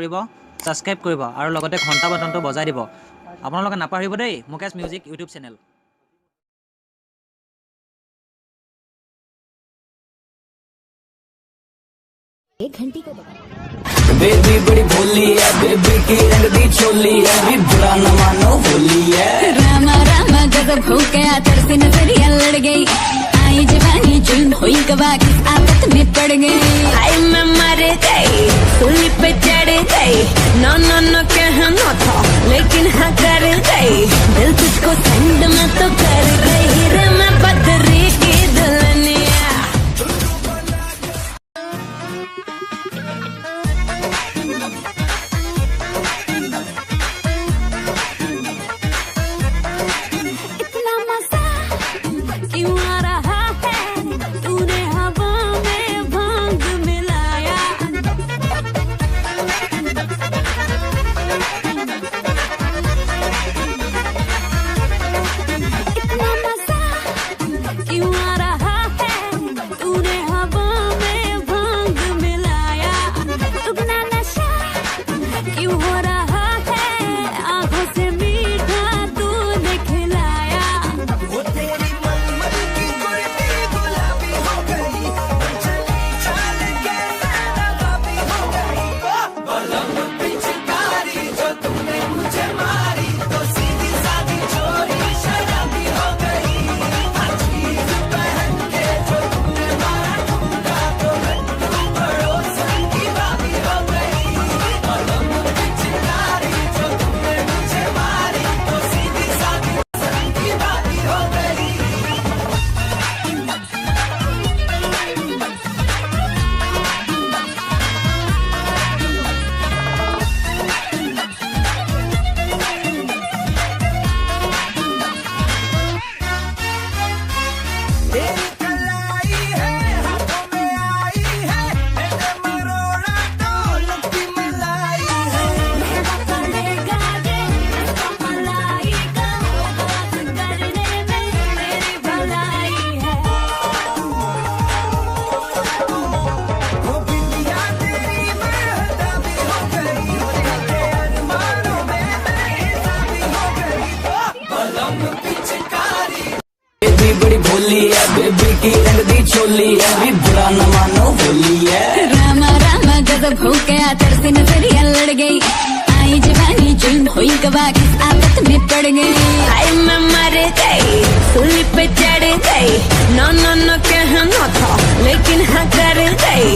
কৰিব, সাবস্ক্ৰাইব কৰিব আৰু লগতে ঘণ্টা বাটনটো বজাই দিব। আপোনালোকে নাপাহৰিব দেই মুকেশ মিউজিক ইউটিউব চেনেল। एक घंटी को बेबी बड़ी भोली है, बेबी की रंग दी चोली है, भी बुरा न मानो होली है। रामा रामा गजब हो गया, तरसी नजरिया लड़ गई, आई जवानी जुल्म हुई गवा किस आफत में पड़ गई। आई मैं मर गई, सूली पे चढ़ गई, नो नो नो कहना था लेकिन हाँ कर गई, दिल तुझको ठंड में तो कर गई रे मैं बदरी की दुल्हनिया। इतना मजा क्यों आ रहा है, तूने हवा में भांग मिलाया। इतना मजा क्यों आ रहा है, तूने हवा में भांग मिलाया। दुगना नशा क्यों हो रहा है, आंखों से मीठा तूने खिलाया। वो तेरी मलमल की कुर्ती गुलाबी हो गई, चली चाल के नवाबी हो गई। बलम पिचकारी जो तूने मुझे मारी, तो सीधी सादी चोरी शराबी हो गई। चीज पहन के जो तूने मारा ठुमका, तो लड्डू पड़ोसन की भाभी हो गई। बलम पिचकारी जो तूने मुझे मारी, तो सीधी सादी की भाभी हो गई। तेरी कलाई है हाथों में आई है, मैंने मरोड़ा तो लगती मलाई है। मेरा पड़ेगा रे इसको मलाई का, बात करने में मेरी भलाई है। वो बिंदिया तेरी महदा भी हो गई, तेरे अरमानों में मैं हिसाबी हो गई। बलम पिचकारी बेबी बड़ी भोली है, बेबी की रंग दी चोली है, भी बुरा न मानो होली है। रामा रामा गजब हो गया, तरसी नजरिया लड़ गई, आई जवानी जुल्म हुई गवा किस आफत में पड़ गई। आई मैं मर गई, सूली पे चढ़ गई, नो नो नो कहना था लेकिन हाँ कर गई,